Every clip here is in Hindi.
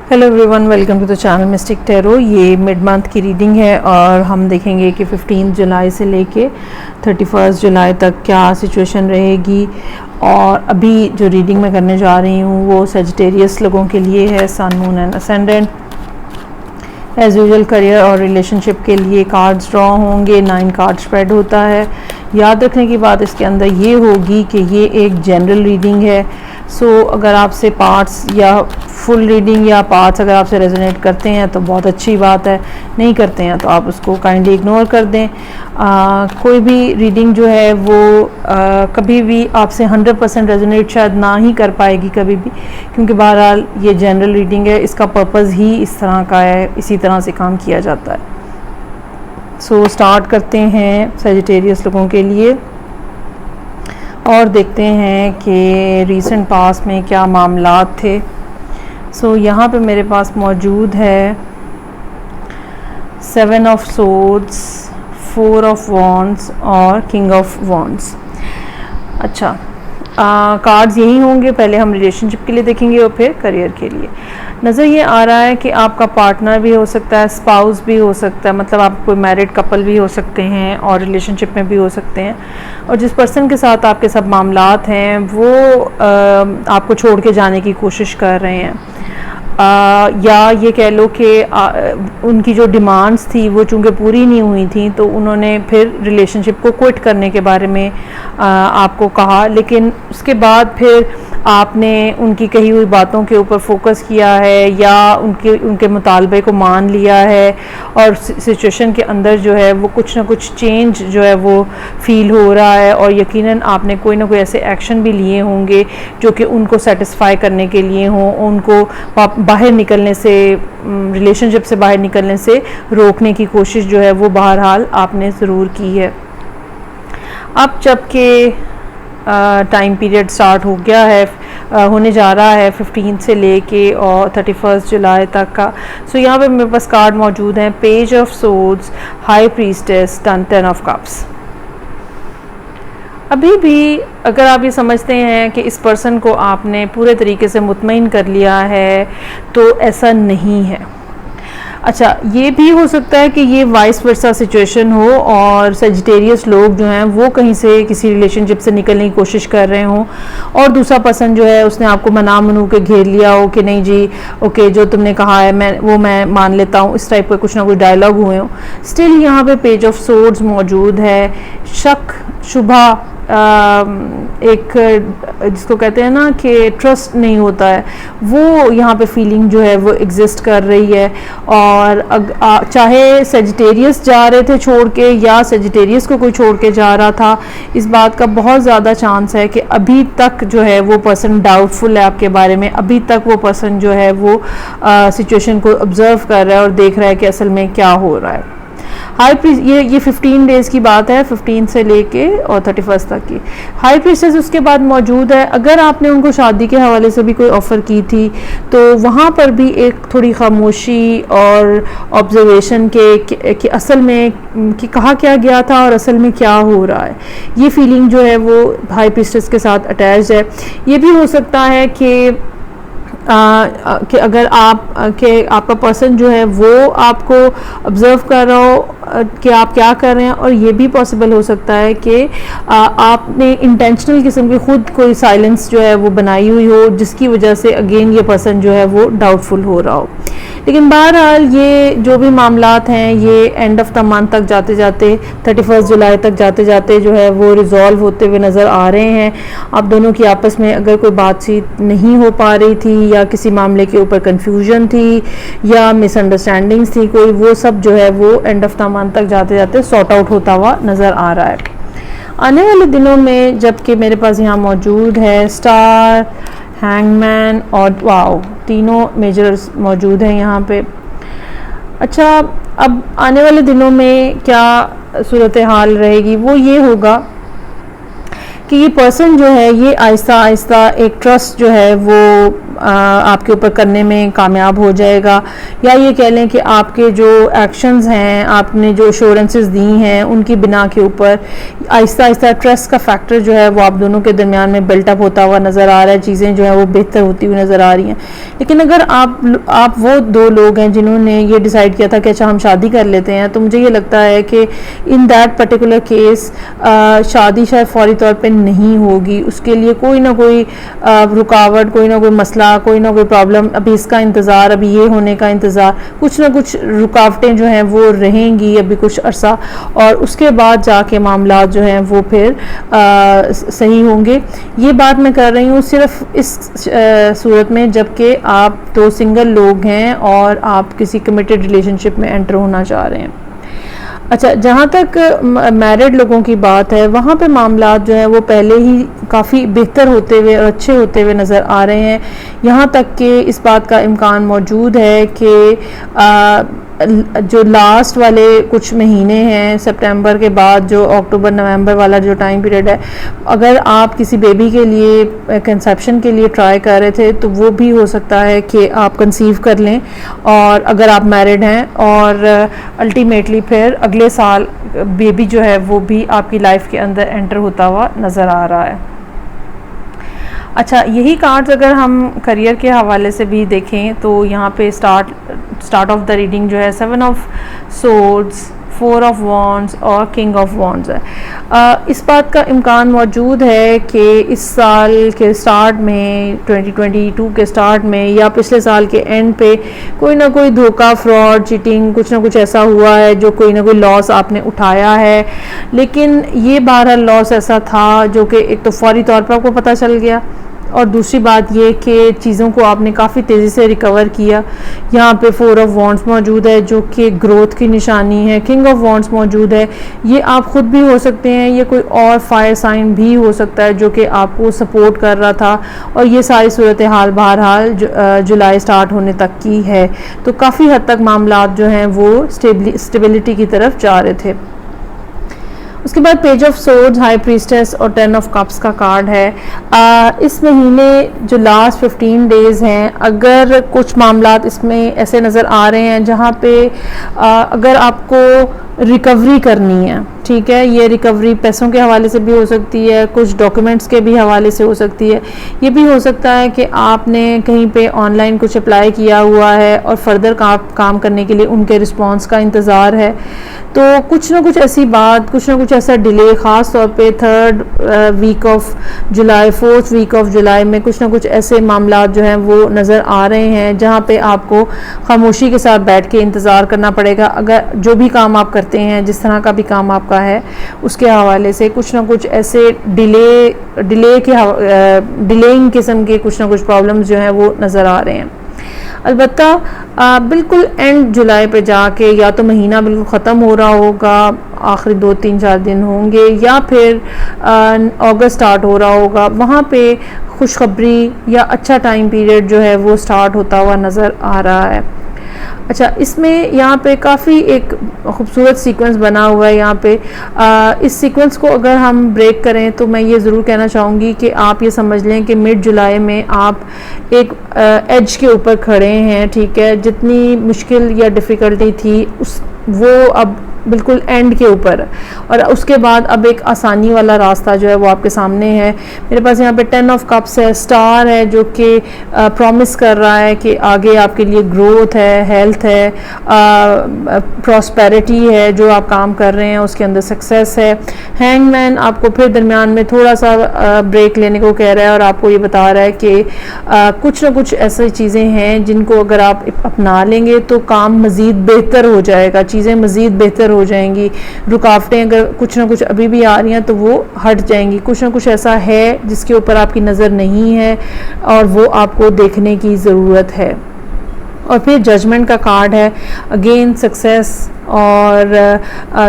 Hello everyone, welcome to the channel mystic tarot. ये मिड मंथ की रीडिंग है और हम देखेंगे कि 15 जुलाई से लेके 31 जुलाई तक क्या सिचुएशन रहेगी। और अभी जो रीडिंग मैं करने जा रही हूँ वो सेजिटेरियस लोगों के लिए है, sun moon and ascendant. As usual career और रिलेशनशिप के लिए कार्ड्स ड्रॉ होंगे, 9 कार्ड स्प्रेड होता है। याद रखने की बात इसके अंदर ये होगी कि ये एक जनरल रीडिंग है। सो अगर आपसे पार्ट्स या फुल रीडिंग या पार्ट्स अगर आपसे रेजोनेट करते हैं तो बहुत अच्छी बात है, नहीं करते हैं तो आप उसको काइंडली इग्नोर कर दें। कोई भी रीडिंग जो है वो कभी भी आपसे 100% रेजोनेट शायद ना ही कर पाएगी कभी भी, क्योंकि बहरहाल ये जनरल रीडिंग है, इसका पर्पस ही इस तरह का है, इसी तरह से काम किया जाता है। सो स्टार्ट करते हैं सेजिटेरियस लोगों के लिए और देखते हैं कि रीसेंट पास में क्या मामलात थे। सो यहाँ पे मेरे पास मौजूद है 7 ऑफ सोर्ड्स, 4 ऑफ वॉन्ड्स और किंग ऑफ वॉन्ड्स। अच्छा, कार्ड्स यही होंगे। पहले हम रिलेशनशिप के लिए देखेंगे और फिर करियर के लिए। नज़र ये आ रहा है कि आपका पार्टनर भी हो सकता है, स्पाउस भी हो सकता है, मतलब आप कोई मैरिड कपल भी हो सकते हैं और रिलेशनशिप में भी हो सकते हैं। और जिस पर्सन के साथ आपके सब मामलात हैं वो आपको छोड़ के जाने की कोशिश कर रहे हैं, या ये कह लो कि उनकी जो डिमांड्स थी वो चूँकि पूरी नहीं हुई थी तो उन्होंने फिर रिलेशनशिप को क्विट करने के बारे में आपको कहा, लेकिन उसके बाद फिर आपने उनकी कही हुई बातों के ऊपर फोकस किया है या उनके मुतालबे को मान लिया है और सिचुएशन के अंदर जो है वो कुछ ना कुछ चेंज जो है वो फील हो रहा है। और यकीनन आपने कोई ना कोई ऐसे एक्शन भी लिए होंगे जो कि उनको सेटिस्फाई करने के लिए हों, उनको बाहर निकलने से, रिलेशनशिप से बाहर निकलने से रोकने की कोशिश जो है वो बहरहाल आपने ज़रूर की है। अब जबकि टाइम पीरियड स्टार्ट हो गया है, होने जा रहा है 15 से लेके और 31 जुलाई तक का। सो यहाँ पे मेरे पास कार्ड मौजूद हैं, page of swords, high priestess, 10 of cups. अभी भी अगर आप ये समझते हैं कि इस पर्सन को आपने पूरे तरीके से मुतमईन कर लिया है तो ऐसा नहीं है। अच्छा, ये भी हो सकता है कि ये वाइस वर्सा सिचुएशन हो और सेजिटेरियस लोग जो हैं वो कहीं से किसी रिलेशनशिप से निकलने की कोशिश कर रहे हों और दूसरा पर्सन जो है उसने आपको मना मनू के घेर लिया हो कि नहीं जी ओके, जो तुमने कहा है मैं मान लेता हूँ, इस टाइप का कुछ ना कुछ डायलॉग हुए हों। स्टिल यहाँ पे पेज ऑफ सोर्ड्स मौजूद है, शक शुबा, एक जिसको कहते हैं ना कि ट्रस्ट नहीं होता है, वो यहाँ पे फीलिंग जो है वो एग्जिस्ट कर रही है। और चाहे सेजिटेरियस जा रहे थे छोड़ के या सेजिटेरियस को कोई छोड़ के जा रहा था, इस बात का बहुत ज़्यादा चांस है कि अभी तक जो है वो पर्सन डाउटफुल है आपके बारे में। अभी तक वो पर्सन जो है वो सिचुएशन को ऑब्जर्व कर रहा है और देख रहा है कि असल में क्या हो रहा है। हाई प्रीस्ट, ये 15 डेज़ की बात है, 15 से लेके और 31 तक की। हाई प्रीस्टेस उसके बाद मौजूद है। अगर आपने उनको शादी के हवाले से भी कोई ऑफ़र की थी तो वहाँ पर भी एक थोड़ी खामोशी और ऑब्जर्वेशन कि असल में कि कहा क्या गया था और असल में क्या हो रहा है, ये फीलिंग जो है वो हाई प्रीस्टेस के साथ अटैच्ड है। ये भी हो सकता है कि अगर आपका पर्सन जो है वो आपको ऑब्जर्व कर रहा हो कि आप क्या कर रहे हैं, और ये भी पॉसिबल हो सकता है कि आपने इंटेंशनल किस्म की खुद कोई साइलेंस जो है वो बनाई हुई हो जिसकी वजह से अगेन ये पर्सन जो है वो डाउटफुल हो रहा हो। लेकिन बहरहाल ये जो भी मामलात हैं ये एंड ऑफ द मंथ तक जाते जाते 31 जुलाई तक जाते जाते जो है वो रिजॉल्व होते हुए नज़र आ रहे हैं। आप दोनों की आपस में अगर कोई बातचीत नहीं हो पा रही थी या किसी मामले के ऊपर कंफ्यूजन थी या मिसअंडरस्टैंडिंग्स थी कोई, वो सब जो है वो एंड ऑफ द मंथ तक जाते जाते सॉर्ट आउट होता हुआ नज़र आ रहा है आने वाले दिनों में। जबकि मेरे पास यहाँ मौजूद है स्टार, हैंगमैन और वाओ, तीनों मेजर्स मौजूद हैं यहाँ पे। अच्छा, अब आने वाले दिनों में क्या सूरत हाल रहेगी वो ये होगा कि ये पर्सन जो है ये आहिस्ता आहिस्ता एक ट्रस्ट जो है वो आपके ऊपर करने में कामयाब हो जाएगा, या ये कह लें कि आपके जो एक्शंस हैं, आपने जो एश्योरेंसेस दी हैं, उनकी बिना के ऊपर आहिस्ता आहिस्ता ट्रस्ट का फैक्टर जो है वो आप दोनों के दरमियान में बिल्टअप होता हुआ नज़र आ रहा है, चीज़ें जो है वो बेहतर होती हुई नज़र आ रही हैं। लेकिन अगर आप वो दो लोग हैं जिन्होंने ये डिसाइड किया था कि अच्छा हम शादी कर लेते हैं, तो मुझे ये लगता है कि इन दैट पर्टिकुलर केस शादी शायद फौरी तौर पे नहीं होगी, उसके लिए कोई ना कोई रुकावट, कोई ना कोई मसला, कोई ना कोई प्रॉब्लम, अभी इसका इंतज़ार, अभी ये होने का इंतज़ार, कुछ ना कुछ रुकावटें जो हैं वो रहेंगी अभी कुछ अरसा, और उसके बाद जाके मामला जो हैं वो फिर सही होंगे। ये बात मैं कर रही हूँ सिर्फ इस सूरत में जबकि आप दो सिंगल लोग हैं और आप किसी कमिटेड रिलेशनशिप में एंटर होना चाह रहे हैं। अच्छा, जहाँ तक मैरिड लोगों की बात है, वहाँ पे मामलात जो हैं वो पहले ही काफ़ी बेहतर होते हुए और अच्छे होते हुए नज़र आ रहे हैं। यहाँ तक कि इस बात का इम्कान मौजूद है कि जो लास्ट वाले कुछ महीने हैं सितंबर के बाद, जो अक्टूबर नवंबर वाला जो टाइम पीरियड है, अगर आप किसी बेबी के लिए कंसेप्शन के लिए ट्राई कर रहे थे तो वो भी हो सकता है कि आप कंसीव कर लें, और अगर आप मैरिड हैं, और अल्टीमेटली फिर अगले साल बेबी जो है वो भी आपकी लाइफ के अंदर एंटर होता हुआ नज़र आ रहा है। अच्छा, यही कार्ड्स अगर हम करियर के हवाले से भी देखें तो यहाँ पे स्टार्ट ऑफ द रीडिंग जो है 7 ऑफ सोर्ड्स, 4 ऑफ वॉन्ड्स और किंग ऑफ वॉन्ड्स है। इस बात का इम्कान मौजूद है कि इस साल के स्टार्ट में, 2022 के स्टार्ट में या पिछले साल के एंड पे कोई ना कोई धोखा, फ्रॉड, चीटिंग, कुछ ना कुछ ऐसा हुआ है जो कोई ना कोई लॉस आपने उठाया है। लेकिन ये बहरहाल लॉस ऐसा था जो कि एक तो फौरी तौर पर आपको पता चल गया, और दूसरी बात ये कि चीज़ों को आपने काफ़ी तेज़ी से रिकवर किया। यहाँ पे 4 ऑफ वॉन्ड्स मौजूद है जो कि ग्रोथ की निशानी है, किंग ऑफ वॉन्ड्स मौजूद है, ये आप ख़ुद भी हो सकते हैं, ये कोई और फायर साइन भी हो सकता है जो कि आपको सपोर्ट कर रहा था, और ये सारी सूरत हाल बहरहाल जुलाई स्टार्ट होने तक की है। तो काफ़ी हद तक मामलात जो हैं वो स्टेबिलिटी की तरफ जा रहे थे। उसके बाद page of swords, high priestess और 10 ऑफ कप्स का कार्ड है। इस महीने जो लास्ट 15 डेज़ हैं, अगर कुछ मामलात इसमें ऐसे नज़र आ रहे हैं जहाँ पे अगर आपको रिकवरी करनी है, ठीक है, ये रिकवरी पैसों के हवाले से भी हो सकती है, कुछ डॉक्यूमेंट्स के भी हवाले से हो सकती है, ये भी हो सकता है कि आपने कहीं पे ऑनलाइन कुछ अप्लाई किया हुआ है और फर्दर काम करने के लिए उनके रिस्पांस का इंतज़ार है। तो कुछ ना कुछ ऐसी बात, कुछ ना कुछ ऐसा डिले, ख़ास तौर पे 3rd week of July, 4th week of July में कुछ ना कुछ ऐसे मामलात जो हैं वो नज़र आ रहे हैं जहाँ पे आपको खामोशी के साथ बैठ के इंतज़ार करना पड़ेगा। अगर जो भी काम आप करते हैं, जिस तरह का भी काम आपका है, उसके हवाले से कुछ ना कुछ ऐसे डिलेइंग किस्म के कुछ ना कुछ प्रॉब्लम्स जो हैं वो नज़र आ रहे हैं। अलबत्ता बिल्कुल एंड जुलाई पे जाके या तो महीना बिल्कुल ख़त्म हो रहा होगा, आखिरी 2-3-4 दिन होंगे, या फिर अगस्त स्टार्ट हो रहा होगा, वहाँ पे खुशखबरी या अच्छा टाइम पीरियड जो है वो स्टार्ट होता हुआ नज़र आ रहा है। अच्छा, इसमें यहाँ पे काफ़ी एक खूबसूरत सीक्वेंस बना हुआ है। यहाँ पे इस सीक्वेंस को अगर हम ब्रेक करें तो मैं ये ज़रूर कहना चाहूँगी कि आप ये समझ लें कि मिड जुलाई में आप एक एज के ऊपर खड़े हैं, ठीक है। जितनी मुश्किल या डिफ़िकल्टी थी वो अब बिल्कुल एंड के ऊपर, और उसके बाद अब एक आसानी वाला रास्ता जो है वो आपके सामने है। मेरे पास यहाँ पे 10 ऑफ कप्स है, स्टार है जो कि प्रॉमिस कर रहा है कि आगे आपके लिए ग्रोथ है, हेल्थ है, प्रॉस्पेरिटी है, जो आप काम कर रहे हैं उसके अंदर सक्सेस है। हैंगमैन आपको फिर दरमियान में थोड़ा सा ब्रेक लेने को कह रहा है और आपको ये बता रहा है कि कुछ ना कुछ ऐसी चीज़ें हैं जिनको अगर आप अपना लेंगे तो काम मज़ीद बेहतर हो जाएगा, चीज़ें मज़ीद बेहतर हो जाएंगी। रुकावटें अगर कुछ ना कुछ अभी भी आ रही हैं तो वो हट जाएंगी। कुछ ना कुछ ऐसा है जिसके ऊपर आपकी नज़र नहीं है और वो आपको देखने की ज़रूरत है। और फिर जजमेंट का कार्ड है, अगेन सक्सेस, और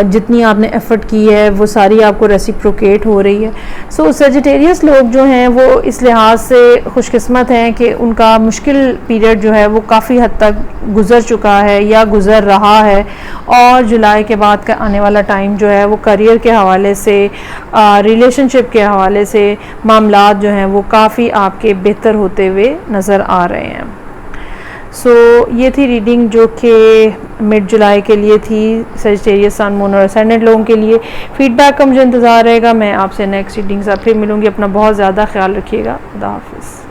जितनी आपने एफर्ट की है वो सारी आपको रेसिप्रोकेट हो रही है। सो सेजिटेरियस लोग जो हैं वो इस लिहाज से खुशकिस्मत हैं कि उनका मुश्किल पीरियड जो है वो काफ़ी हद तक गुज़र चुका है या गुज़र रहा है, और जुलाई के बाद का आने वाला टाइम जो है वो करियर के हवाले से, रिलेशनशिप के हवाले से मामलात जो हैं वो काफ़ी आपके बेहतर होते हुए नज़र आ रहे हैं। सो ये थी रीडिंग जो कि मिड जुलाई के लिए थी सेजिटेरियस सन, मून और असेंडेंट लोगों के लिए। फीडबैक का मुझे इंतज़ार रहेगा। मैं आपसे नेक्स्ट रीडिंग से फिर मिलूँगी। अपना बहुत ज़्यादा ख्याल रखिएगा। खुदा हाफिज़।